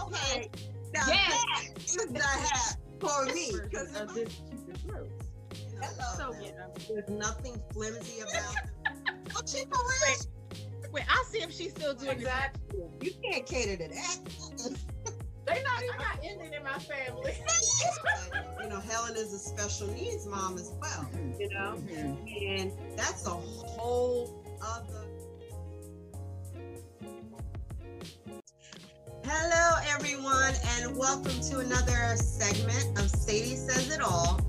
Okay. Now that is the hat for me. Because of this cupid rose. Hello. So there's nothing flimsy about it. Oh, she for real? Wait, I'll see if she's still doing that. You can't cater to that. They not even ending in my family. Helen is a special needs mom as well, and that's a whole other. Hello, everyone, and welcome to another segment of Sadie Says It All.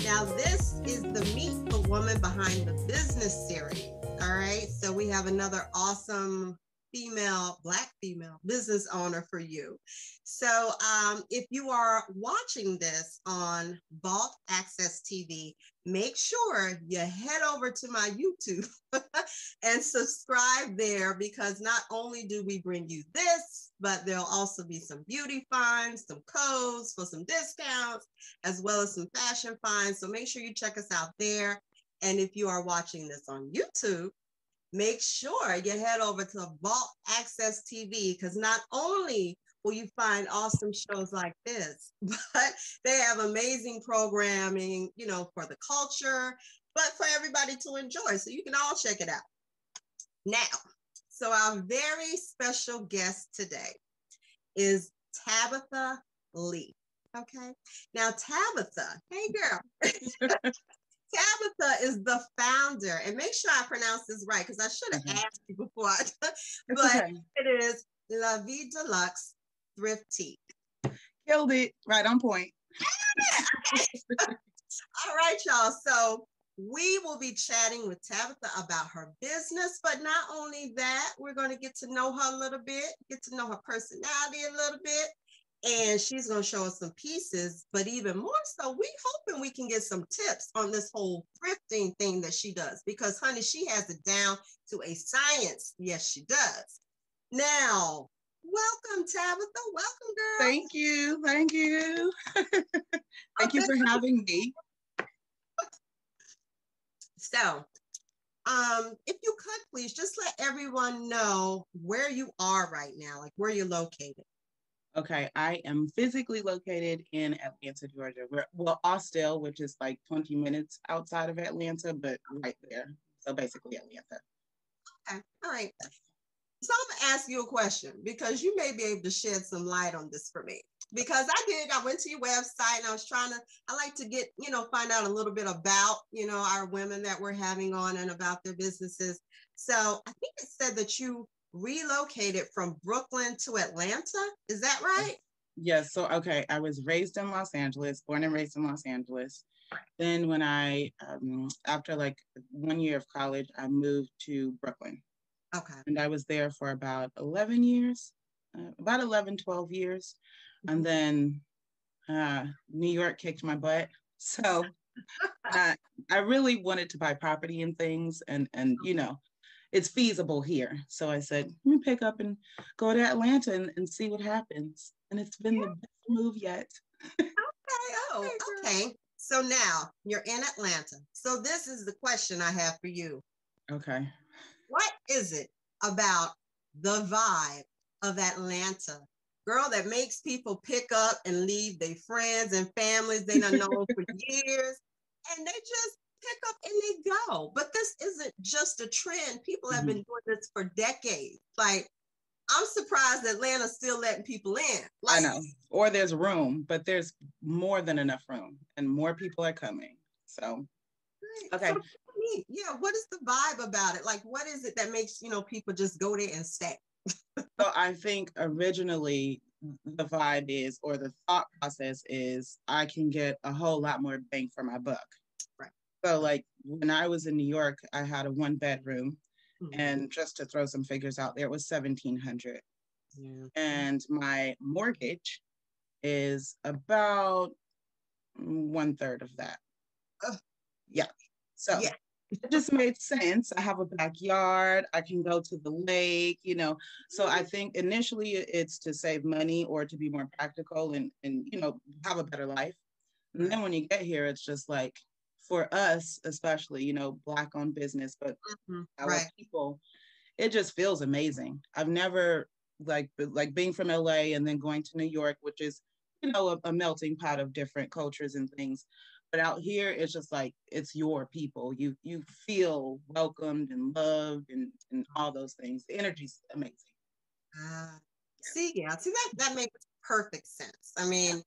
Now, this is the Meet the Woman Behind the Business series. All right, so we have another awesome Black female business owner for you. So if you are watching this on Vault Access TV, make sure you head over to my YouTube and subscribe there, because not only do we bring you this, but there'll also be some beauty finds, some codes for some discounts, as well as some fashion finds. So make sure you check us out there. And if you are watching this on YouTube, make sure you head over to Vault Access TV, because not only will you find awesome shows like this, but they have amazing programming, for the culture, but for everybody to enjoy. So you can all check it out. Now, so our very special guest today is Tabetha Lee. Okay. Now, Tabetha, hey girl. Tabetha is the founder, and make sure I pronounce this right, because I should have asked you before. But it is Vie De Lux Thriftique. Killed it. Right on point. All right, y'all. So we will be chatting with Tabetha about her business, but not only that, we're going to get to know her a little bit, get to know her personality a little bit. And she's going to show us some pieces, but even more so, we hoping we can get some tips on this whole thrifting thing that she does, because honey, she has it down to a science. Yes, she does. Now, welcome, Tabetha. Welcome, girl. Thank you. Thank you. Thank you for having me. So, if you could please just let everyone know where you are right now, like where you're located. Okay, I am physically located in Atlanta, Georgia. Austell, which is like 20 minutes outside of Atlanta, but right there. So basically Atlanta. Okay, all right. So I'm gonna ask you a question, because you may be able to shed some light on this for me. Because I went to your website and I like to get, find out a little bit about, our women that we're having on and about their businesses. So I think it said that you relocated from Brooklyn to Atlanta. Is that right? Yes. So, okay. I was raised in Los Angeles, born and raised in Los Angeles. Then when I, after like 1 year of college, I moved to Brooklyn. Okay. And I was there for about 11 years, about 11, 12 years. Mm-hmm. And then New York kicked my butt. So I really wanted to buy property and things and it's feasible here. So I said, let me pick up and go to Atlanta and see what happens. And it's been the best move yet. Okay. So now you're in Atlanta. So this is the question I have for you. Okay. What is it about the vibe of Atlanta, girl, that makes people pick up and leave their friends and families they done known for years, and they just pick up and they go? But this isn't just a trend. People have been doing this for decades. Like, I'm surprised Atlanta's still letting people in. Like, I know. Or there's room, but there's more than enough room and more people are coming. So, okay. So, what is the vibe about it? Like, what is it that makes, people just go there and stay? So I think originally the vibe is, or the thought process is, I can get a whole lot more bang for my buck. Right. So like when I was in New York, I had a 1-bedroom, and just to throw some figures out there, it was $1,700. Yeah. And my mortgage is about 1/3 of that. Yeah. So it just made sense. I have a backyard. I can go to the lake, So I think initially it's to save money or to be more practical and have a better life. And then when you get here, it's just like, for us, especially, Black-owned business, but our people, it just feels amazing. I've never like being from LA and then going to New York, which is, you know, a melting pot of different cultures and things. But out here, it's just like, it's your people. You feel welcomed and loved and all those things. The energy's amazing. See that makes perfect sense. I mean,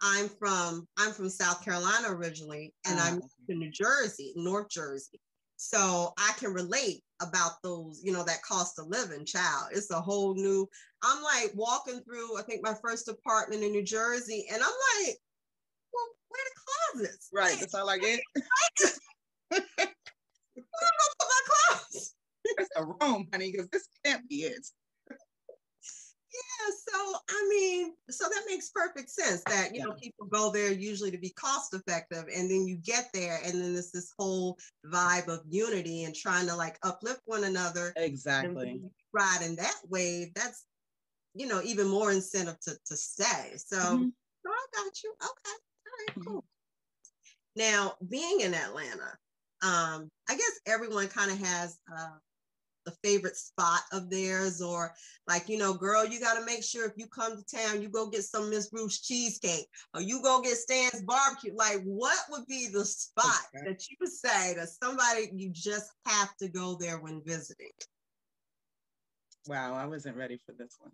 I'm from South Carolina originally, and I moved to New Jersey, North Jersey. So I can relate about those, you know, that cost of living, child. It's a whole new, I'm like walking through, I think my first apartment in New Jersey, and I'm like, well, where are the closets? Right, that's all I get. Where am I gonna put my clothes? It's a room, honey, because this can't be it. Yeah, so I mean, so that makes perfect sense that, you know, people go there usually to be cost effective, and then you get there and then there's this whole vibe of unity and trying to like uplift one another. Exactly. Riding that wave, that's, you know, even more incentive to stay. So, so I got you. Okay. All right, cool. Now, being in Atlanta, I guess everyone kind of has a favorite spot of theirs, or like, you know, girl, you got to make sure if you come to town, you go get some Miss Ruth's cheesecake, or you go get Stan's barbecue. Like, what would be the spot that you would say to somebody you just have to go there when visiting? Wow, I wasn't ready for this one.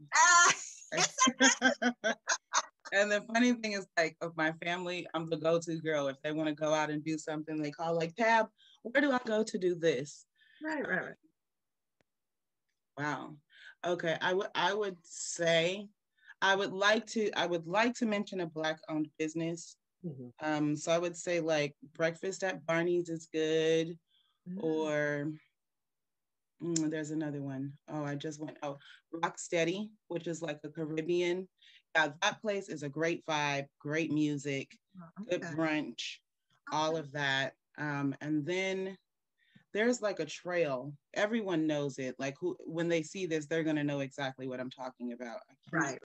And the funny thing is, like, of my family, I'm the go-to girl. If they want to go out and do something, they call like, Tab, where do I go to do this? Right. Wow. Okay. I would say I would like to mention a Black-owned business. So I would say like breakfast at Barney's is good, or there's another one. Oh, I just went. Oh, Rocksteady, which is like a Caribbean. Yeah, that place is a great vibe, great music, good brunch, all of that. And then there's like a trail. Everyone knows it. Like, when they see this, they're gonna know exactly what I'm talking about. Right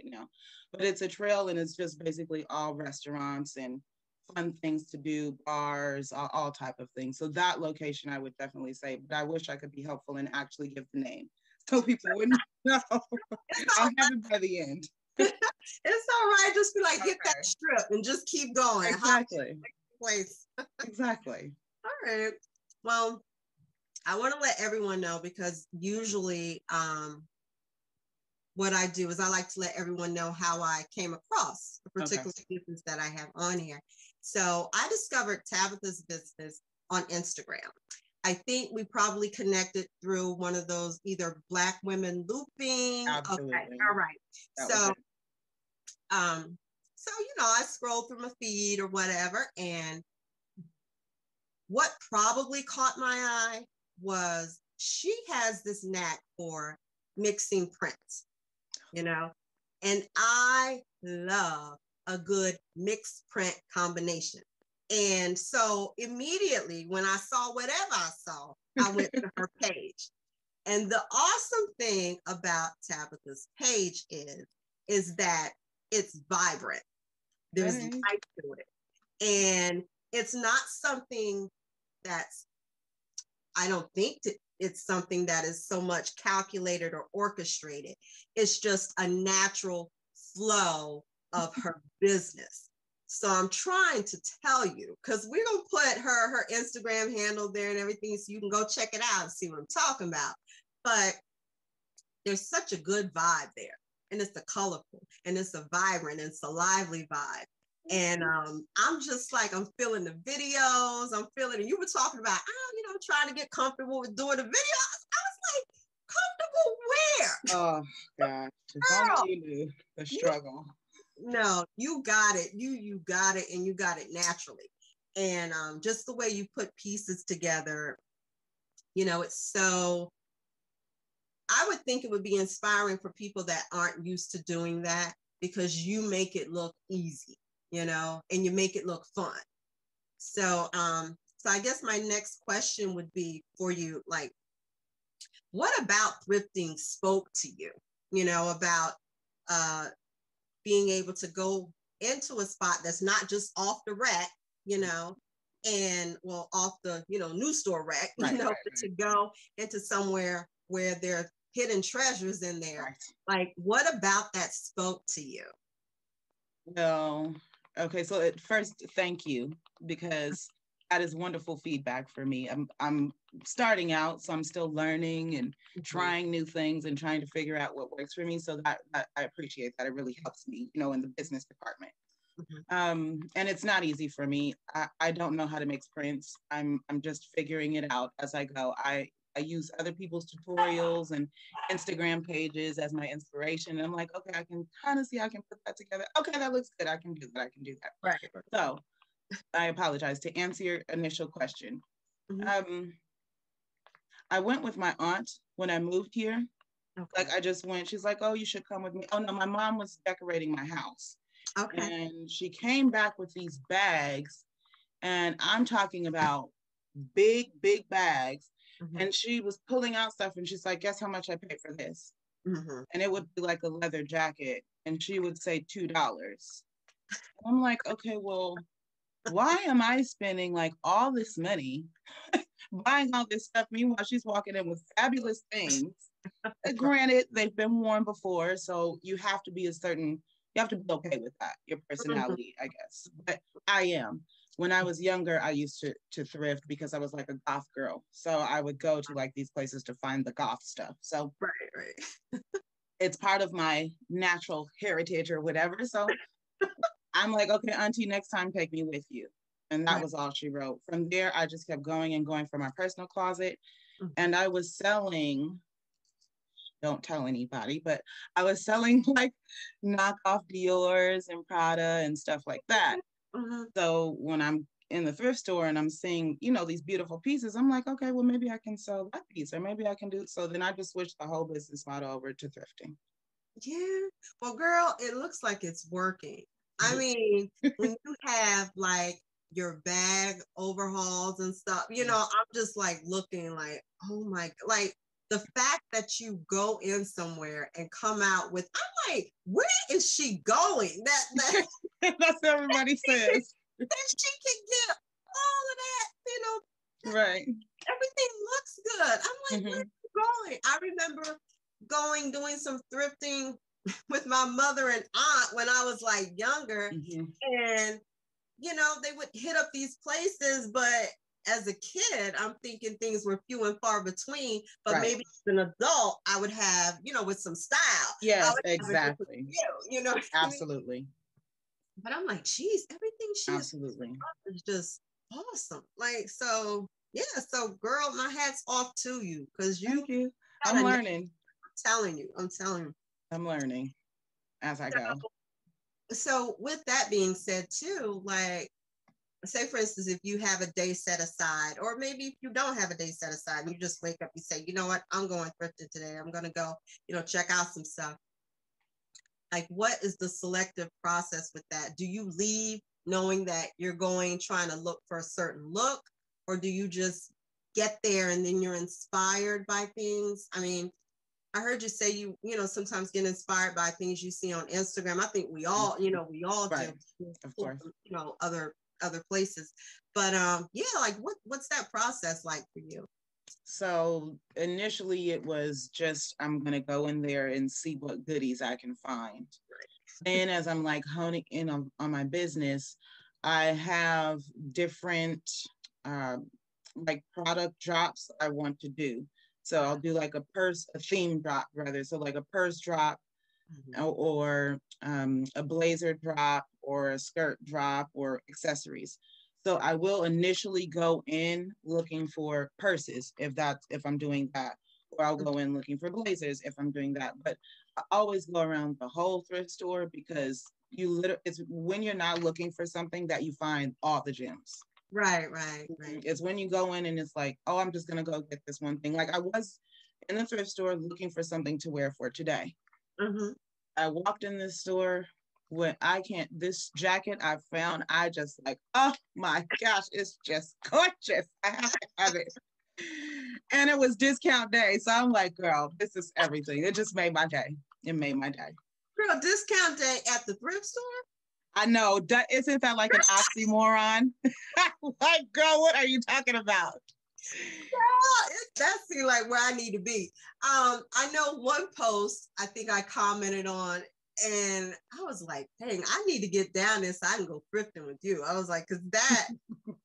now, but it's a trail, and it's just basically all restaurants and fun things to do, bars, all type of things. So that location, I would definitely say. But I wish I could be helpful and actually give the name so people wouldn't know. I'll have it by the end. It's all right. Just be like, hit that strip and just keep going. Exactly. Place. Exactly. All right. Well, I want to let everyone know, because usually what I do is I like to let everyone know how I came across the particular business that I have on here. So I discovered Tabetha's business on Instagram. I think we probably connected through one of those either Black women looping. Absolutely. Okay. All right. So you know, I scroll through my feed or whatever, and what probably caught my eye was she has this knack for mixing prints, you know, and I love a good mixed print combination. And so immediately when I saw whatever I saw, I went to her page. And the awesome thing about Tabetha's page is that it's vibrant. There's life to it. And it's not something that's, I don't think it's something that is so much calculated or orchestrated. It's just a natural flow of her business. So I'm trying to tell you, because we're going to put her Instagram handle there and everything, so you can go check it out and see what I'm talking about. But there's such a good vibe there. And it's a colorful, and it's a vibrant, and it's a lively vibe. And I'm just like, I'm feeling the videos. I'm feeling it. You were talking about, you know, trying to get comfortable with doing the videos. I was like, comfortable where? Oh, gosh. If only you knew the struggle. No, you got it. You got it, and you got it naturally. And just the way you put pieces together, you know, it's so, I would think it would be inspiring for people that aren't used to doing that, because you make it look easy, you know, and you make it look fun. So, so I guess my next question would be for you, like, what about thrifting spoke to you, you know, about being able to go into a spot that's not just off the rack, you know, and off the, you know, new store rack, you know, to go into somewhere where there are hidden treasures in there. Right. Like, what about that spoke to you? Well, okay. So at first, thank you, because that is wonderful feedback for me. I'm starting out, so I'm still learning and trying new things and trying to figure out what works for me. So that I appreciate that. It really helps me, you know, in the business department. And it's not easy for me. I don't know how to mix prints. I'm just figuring it out as I go. I use other people's tutorials and Instagram pages as my inspiration. And I'm like, okay, I can kind of see I can put that together. Okay, that looks good. I can do that. I can do that. Right. So I apologize. To answer your initial question, I went with my aunt when I moved here. Okay. Like I just went, she's like, oh, you should come with me. Oh no, my mom was decorating my house. Okay. And she came back with these bags, and I'm talking about big, big bags. And she was pulling out stuff, and she's like, guess how much I paid for this? And it would be like a leather jacket, and she would say $2. I'm like, okay, well, why am I spending like all this money buying all this stuff? Meanwhile, she's walking in with fabulous things. Granted, they've been worn before, so you have to be you have to be okay with that, your personality, I guess. But I am. When I was younger, I used to thrift because I was like a goth girl. So I would go to like these places to find the goth stuff. So right. It's part of my natural heritage or whatever. So I'm like, okay, auntie, next time take me with you. And that was all she wrote. From there, I just kept going and going for my personal closet. And I was selling, don't tell anybody, but I was selling like knockoff Dior's and Prada and stuff like that. So when I'm in the thrift store and I'm seeing, you know, these beautiful pieces, I'm like, okay, well, maybe I can sell that piece, or maybe I can do. So then I just switched the whole business model over to thrifting. Yeah. Well, girl, it looks like it's working. I mean, when you have like your bag overhauls and stuff, you know, I'm just like looking like, oh my, like the fact that you go in somewhere and come out with, I'm like, where is she going? That That's what everybody says. That she can get all of that, you know. Right. Everything looks good. I'm like, where are you going? I remember doing some thrifting with my mother and aunt when I was like younger. And, you know, they would hit up these places, but as a kid, I'm thinking things were few and far between, but maybe as an adult, I would have, you know, with some style. Yes, exactly. You know, absolutely. But I'm like, geez, everything she's is just awesome. Like, so yeah, so girl, my hat's off to you because you. I'm learning. I'm telling you. I'm learning as I go. So with that being said too, like, say for instance, if you have a day set aside, or maybe if you don't have a day set aside and you just wake up, you say, you know what, I'm going thrifting today. I'm going to go, you know, check out some stuff. Like, what is the selective process with that? Do you leave knowing that you're trying to look for a certain look, or do you just get there and then you're inspired by things? I mean, I heard you say you know, sometimes get inspired by things you see on Instagram. I think we all, you know, do, of course, you know, other places. But yeah, like what's that process like for you? So initially it was just, I'm going to go in there and see what goodies I can find. And as I'm like honing in on my business, I have different like product drops I want to do. So I'll do like a theme drop rather. So like a purse drop or a blazer drop or a skirt drop or accessories. So I will initially go in looking for purses if I'm doing that, or I'll go in looking for blazers if I'm doing that. But I always go around the whole thrift store because it's when you're not looking for something that you find all the gems. Right. It's when you go in and it's like, oh, I'm just gonna go get this one thing. Like I was in the thrift store looking for something to wear for today. I walked in this store. When this jacket I found, I just like, oh my gosh, it's just gorgeous. I have to have it. And it was discount day. So I'm like, girl, this is everything. It just made my day. It made my day. Girl, discount day at the thrift store? I know. Isn't that like an oxymoron? Like, girl, what are you talking about? That seems like where I need to be. I know one post I think I commented on, and I was like, dang, I need to get down there so I can go thrifting with you. I was like, because that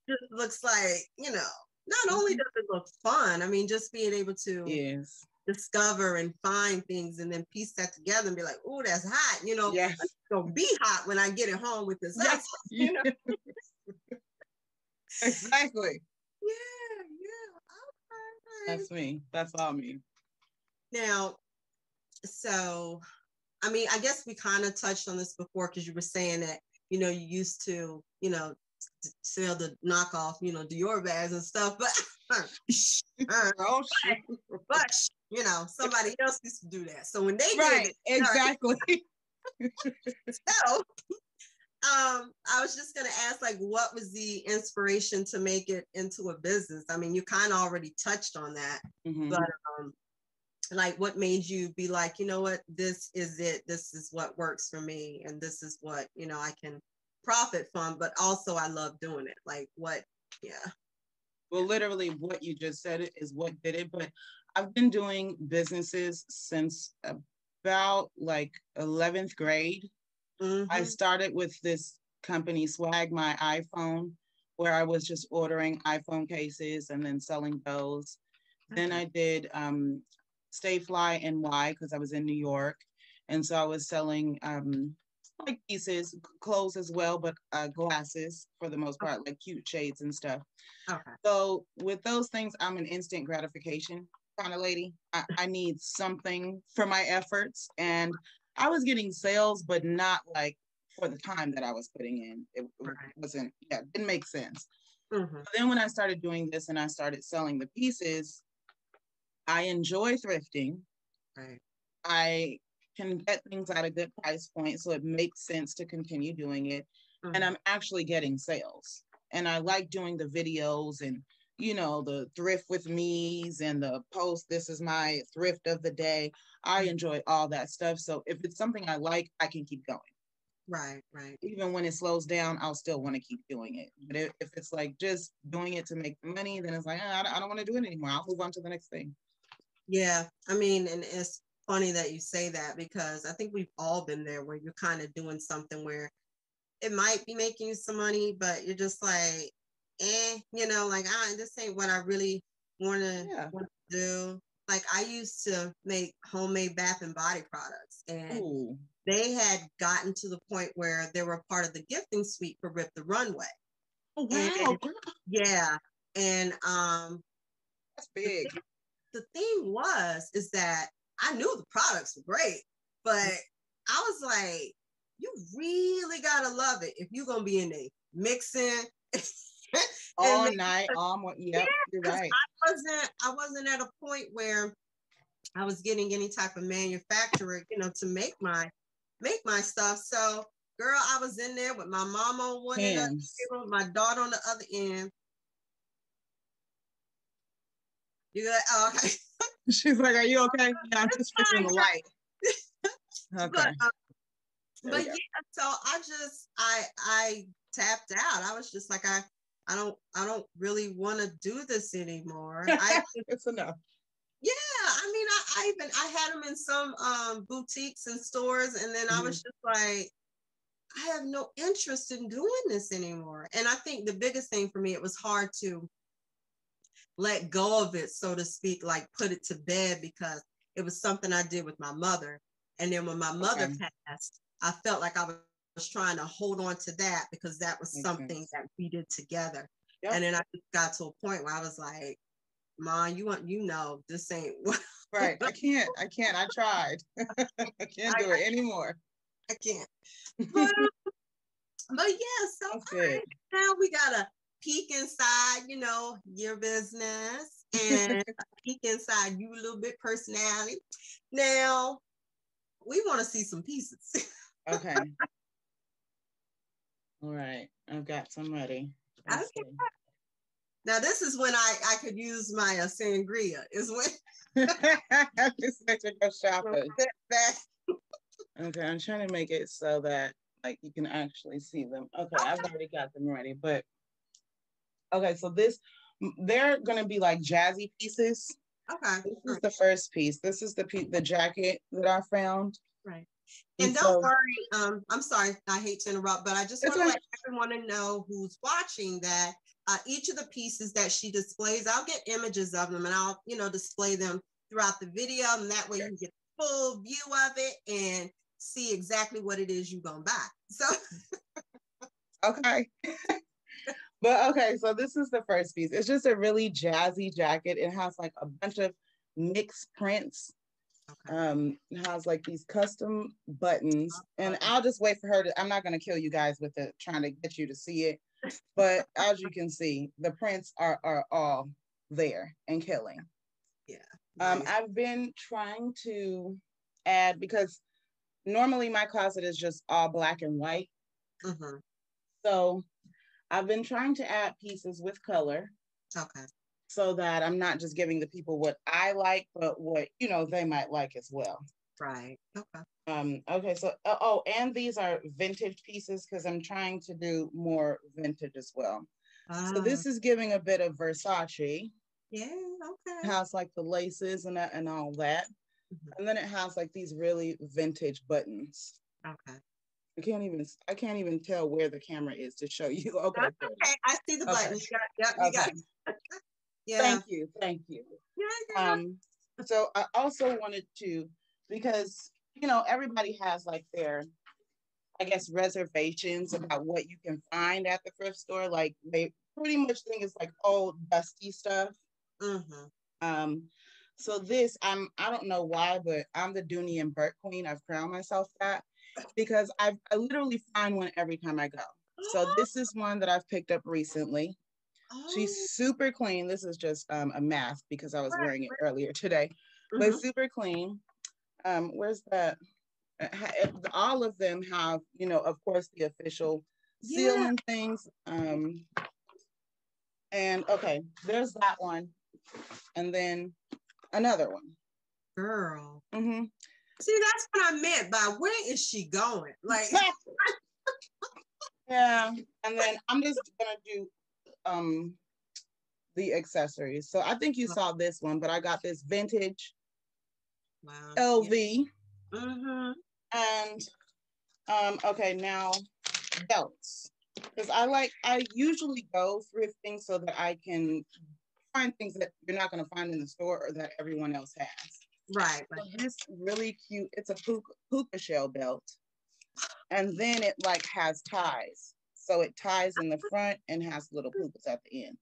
just looks like, not only does it look fun, I mean, just being able to discover and find things and then piece that together and be like, oh, that's hot. Yes. It's gonna be hot when I get it home with this. Yes. Exactly. Yeah. Okay. That's me. That's all me. Now, so, I mean, I guess we kind of touched on this before because you were saying that, you used to, sell the knockoff, Dior bags and stuff, but, but, somebody else used to do that. So when they did it, exactly. So, I was just gonna ask, like, what was the inspiration to make it into a business? I mean, you kind of already touched on that, but like, what made you be like, you know what, this is it. This is what works for me, and this is what I can profit from. But also, I love doing it. Like, what? Yeah. Well, literally, what you just said is what did it. But I've been doing businesses since about like 11th grade. I started with this company, Swag My iPhone, where I was just ordering iPhone cases and then selling those. Then I did Stay Fly NY because I was in New York. And so I was selling like pieces, clothes as well, but glasses for the most part, like cute shades and stuff. Okay. So with those things, I'm an instant gratification kind of lady. I need something for my efforts. And I was getting sales, but not like for the time that I was putting in. It wasn't, it didn't make sense. But then when I started doing this and I started selling the pieces, I enjoy thrifting. Right. I can get things at a good price point, so it makes sense to continue doing it. And I'm actually getting sales. And I like doing the videos and the thrift with me's and the post, this is my thrift of the day. I enjoy all that stuff. So if it's something I like, I can keep going. Right. Even when it slows down, I'll still want to keep doing it. But if it's like just doing it to make money, then it's like, I don't want to do it anymore. I'll move on to the next thing. Yeah. I mean, and it's funny that you say that because I think we've all been there where you're kind of doing something where it might be making you some money, but you're just like, like, this ain't what I really want to do. Like, I used to make homemade bath and body products, and they had gotten to the point where they were part of the gifting suite for Rip the Runway. Oh, wow. Yeah. And that's big. The thing is that I knew the products were great, but I was like, you really gotta love it if you're gonna be in there mixing all night, you're right. I wasn't at a point where I was getting any type of manufacturer, to make my stuff. So, girl, I was in there with my mom on one end, my daughter on the other end. You good? Oh, okay. She's like, are you okay? Yeah, I'm just fixing the light. Okay. But yeah, so I tapped out. I was just like, I don't really want to do this anymore. It's enough. Yeah, I mean, I had them in some boutiques and stores, and then I was just like, I have no interest in doing this anymore. And I think the biggest thing for me, it was hard to let go of it, so to speak, like put it to bed, because it was something I did with my mother. And then when my mother passed, I felt like I was trying to hold on to that because that was something that we did together. Yep. And then I just got to a point where I was like, Mom, this ain't right. I can't. I tried. I can't do it anymore. I can't. But yeah, so right, now we gotta peek inside, your business and peek inside you a little bit personality. Now we want to see some pieces. Okay. All right. I've got some ready. Now this is when I could use my sangria. Is when just let you go shopping. Okay, I'm trying to make it so that like you can actually see them. Okay, I've already got them ready. But okay, so this they're going to be like jazzy pieces. Okay. This is the first piece. This is the jacket that I found. Right. And don't worry, I'm sorry, I hate to interrupt, but I just want to let everyone know who's watching that each of the pieces that she displays, I'll get images of them and I'll, display them throughout the video. And that way you can get a full view of it and see exactly what it is you're going to buy. So. Okay. But okay, so this is the first piece. It's just a really jazzy jacket. It has like a bunch of mixed prints. It has like these custom buttons, and I'll just wait for her to, I'm not going to kill you guys with it, trying to get you to see it. But as you can see, the prints are all there and killing. Yeah. Nice. I've been trying to add, because normally my closet is just all black and white. Mm-hmm. So I've been trying to add pieces with color. Okay. So that I'm not just giving the people what I like, but what, they might like as well. Right. Okay. Okay. So, and these are vintage pieces because I'm trying to do more vintage as well. So this is giving a bit of Versace. Yeah. Okay. It has like the laces and all that. Mm-hmm. And then it has like these really vintage buttons. Okay. I can't even tell where the camera is to show you. Okay. That's okay. I see the buttons. You got it. Yeah. Thank you. Yeah. So I also wanted to, because, everybody has like their, I guess, reservations about what you can find at the thrift store. Like they pretty much think it's like old, dusty stuff. Mm-hmm. So this, I don't know why, but I'm the Dooney and Burke queen. I've crowned myself that because I literally find one every time I go. So this is one that I've picked up recently. She's super clean. This is just a mask because I was wearing it earlier today, but super clean. Where's that? All of them have, of course, the official seal and things. And okay, there's that one. And then another one. Girl. Mm-hmm. See, that's what I meant by where is she going? Like, yeah. And then I'm just gonna do the accessories. So I think you saw this one, but I got this vintage LV. Yeah. Mm-hmm. And okay, now belts. Because I usually go thrifting so that I can find things that you're not going to find in the store or that everyone else has. Right. So this really cute, it's a puka shell belt. And then it like has ties. So it ties in the front and has little pukas at the end.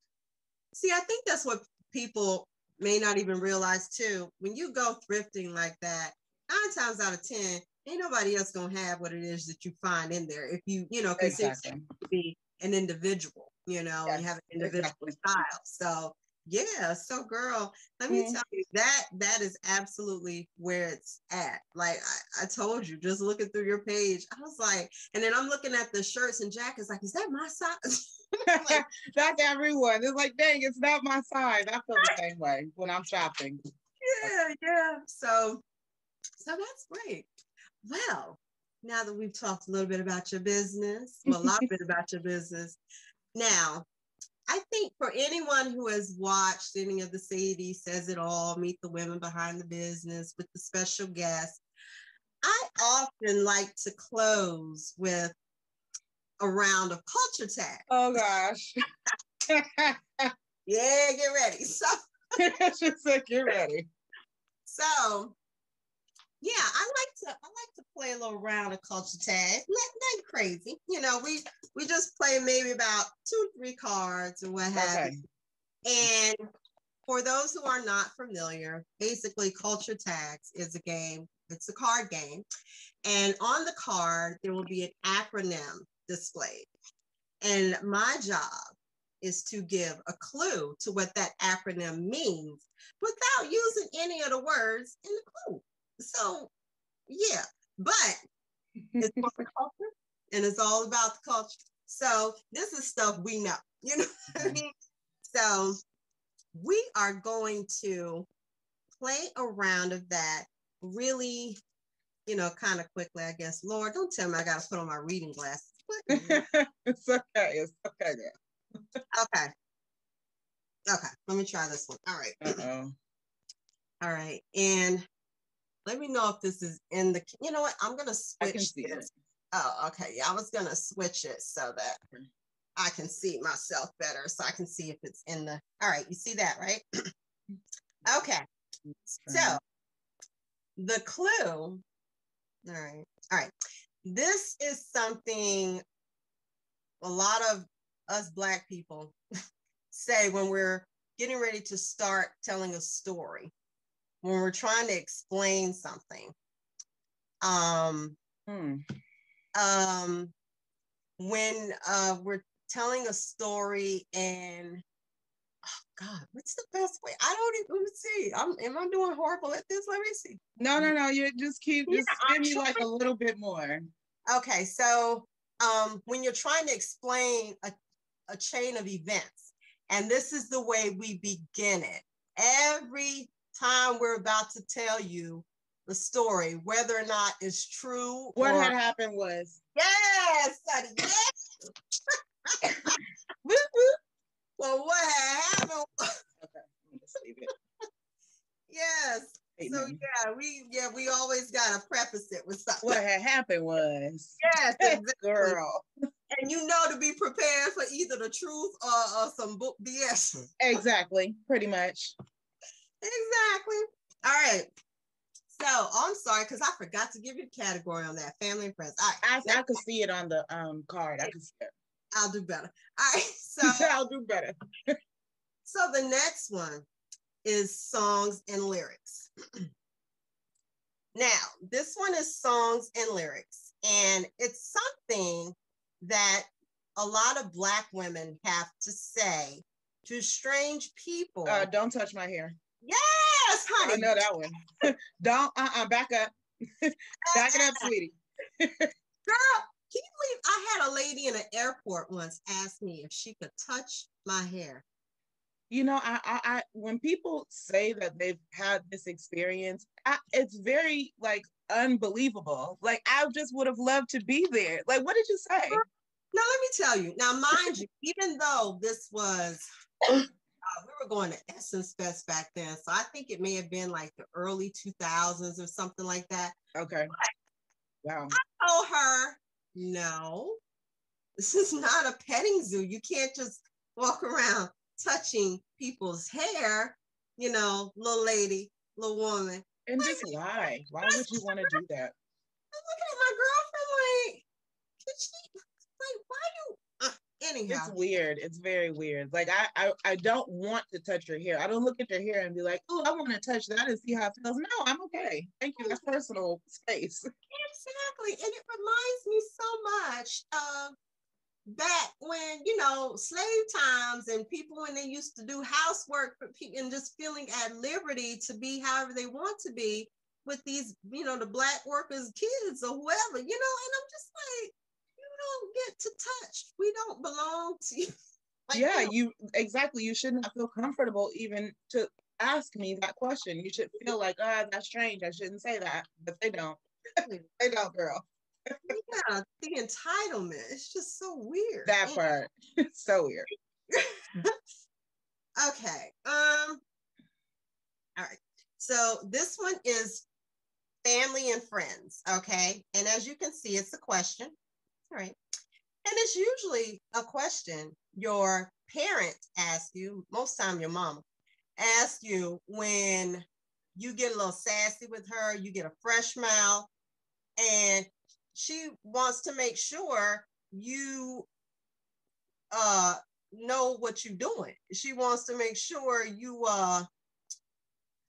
See, I think that's what people may not even realize too. When you go thrifting like that, 9 times out of 10, ain't nobody else gonna have what it is that you find in there. If you, consider it to be an individual, you have an individual style. So yeah, so girl, let me tell you that is absolutely where it's at. Like I told you, just looking through your page, I was like, and then I'm looking at the shirts and jackets, like, is that my size? Like, that's everyone. It's like, dang, it's not my size. I feel the same way when I'm shopping. Yeah. So that's great. Well, now that we've talked a little bit about your business, a lot bit about your business. Now, I think for anyone who has watched any of the Sadie Says It All, Meet the Women Behind the Business with the special guests, I often like to close with a round of culture tag. Oh gosh. Yeah, get ready. So she said, get ready. So yeah, I like to play a little round of culture tag. Nothing crazy. We just play maybe about 2-3 cards or what have you. And for those who are not familiar, basically culture tags is a game. It's a card game. And on the card, there will be an acronym displayed. And my job is to give a clue to what that acronym means without using any of the words in the clue. So, yeah, but it's for the culture and it's all about the culture. So this is stuff we know, you know what I mean? So we are going to play a round of that really, kind of quickly, I guess. Lord, don't tell me I got to put on my reading glasses. It's okay. It's okay. Okay. Okay, let me try this one. All right. Uh-oh. All right. And let me know if this is in the, you know what? I'm going to switch. I can see it. Oh, okay. Yeah, I was going to switch it so that I can see myself better. So I can see if it's in the, all right. You see that, right? Okay. So the clue, all right. All right. This is something a lot of us Black people say when we're getting ready to start telling a story, when we're trying to explain something. When we're telling a story and God, what's the best way? I don't even, let me see. Am I doing horrible at this? Let me see. No. You just give me like a little bit more. Okay, so when you're trying to explain a chain of events, and this is the way we begin it. Every time we're about to tell you the story, whether or not it's true. What had happened was. Yes, Sadie, yes. Well, what had happened? Okay, I'm just leave it. Yes. Amen. So we always gotta preface it with something. What had happened was. Yes, exactly. Girl. And you know to be prepared for either the truth or some book BS. Exactly, pretty much. Exactly. All right. So I'm sorry because I forgot to give you the category on that, family and friends. All right. I could see it on the card. I could see it. I'll do better. All right. So I'll do better. So the next one is songs and lyrics. Now, this one is songs and lyrics, and it's something that a lot of Black women have to say to strange people. Don't touch my hair. Yes, honey. I know that one. Don't, back up. Back it up, sweetie. Girl, can you believe I had a lady in an airport once ask me if she could touch my hair? You know, I when people say that they've had this experience, it's very like unbelievable. Like I just would have loved to be there. Like, what did you say? Now let me tell you. Now, mind you, even though this was, we were going to Essence Fest back then, so I think it may have been like the early 2000s or something like that. Okay. Wow. I told her, no, this is not a petting zoo. You can't just walk around touching people's hair, you know, little lady, little woman. And just why? Why would you want to do that? I'm looking at my girlfriend like, did she, like, why you, anyhow. It's weird. It's very weird. Like, I don't want to touch your hair. I don't look at your hair and be like, oh, I want to touch that and see how it feels. No, I'm okay. Thank you. That's personal space. Exactly. And it reminds me so much of back when, you know, slave times and people when they used to do housework for people and just feeling at liberty to be however they want to be with these, you know, the Black workers' kids or whoever, you know, and I'm just like, you don't get to touch. We don't belong to you. Like, yeah, you exactly. You should not feel comfortable even to ask me that question. You should feel like, that's strange. I shouldn't say that, but they don't. They don't, girl. Yeah, the entitlement. It's just so weird. That part. It's so weird. Okay. All right. So this one is family and friends. Okay. And as you can see, it's a question. All right. And it's usually a question your parent asks you, most time your mama asks you when you get a little sassy with her, you get a fresh mouth, and she wants to make sure you know what you're doing. She wants to make sure you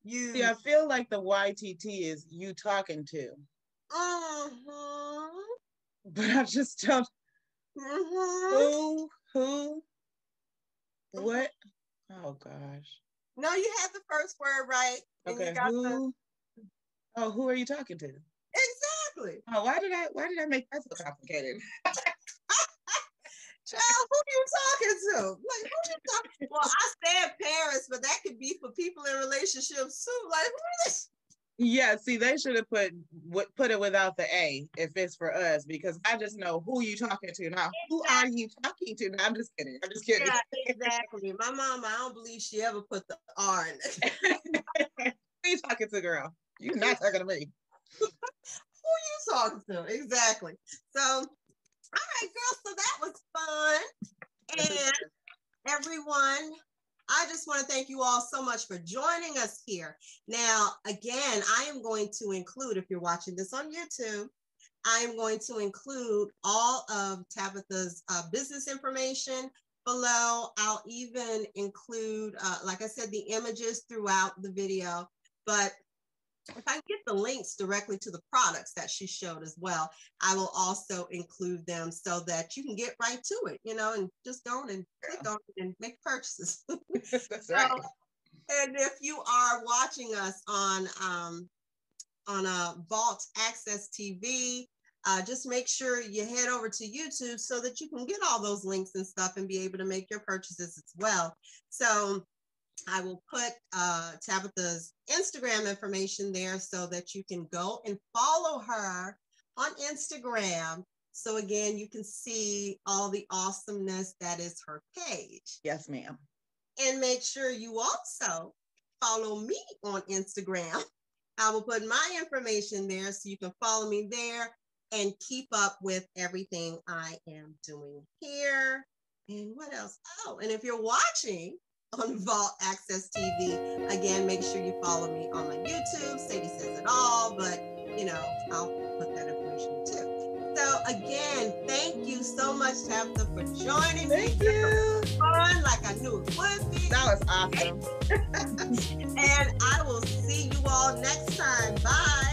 Yeah, I feel like the YTT is you talking to. But I just don't. Who? What? Oh gosh. No, you had the first word right. Okay. Who? Oh, who are you talking to? Exactly. Oh, why did I make that so complicated? Child, who are you talking to? Like, who you talking? Well, I said parents, but that could be for people in relationships too. Like, who is this? Yeah, see, they should have put it without the A if it's for us, because I just know who you talking to now. Who are you talking to? No, I'm just kidding. I'm just kidding. Yeah, exactly. My mama, I don't believe she ever put the R in it. Who you talking to, girl? You're not talking to me. Who you talking to? Exactly. So, all right, girl. So that was fun. And everyone, I just want to thank you all so much for joining us here. Now, again, I am going to include, if you're watching this on YouTube, I am going to include all of Tabetha's business information below. I'll even include, like I said, the images throughout the video. But if I get the links directly to the products that she showed as well, I will also include them so that you can get right to it, and just go and click on it and make purchases. That's right. And if you are watching us on Vault Access TV, just make sure you head over to YouTube so that you can get all those links and stuff and be able to make your purchases as well. So I will put Tabetha's Instagram information there so that you can go and follow her on Instagram. So again, you can see all the awesomeness that is her page. Yes, ma'am. And make sure you also follow me on Instagram. I will put my information there so you can follow me there and keep up with everything I am doing here. And what else? Oh, and if you're watching on Vault Access TV, again, make sure you follow me on my YouTube, Sadie Says It All, but I'll put that information too. So again, thank you so much, Tabetha, for joining me. Thank you. Fun, like I knew it would be. That was awesome. And I will see you all next time. Bye.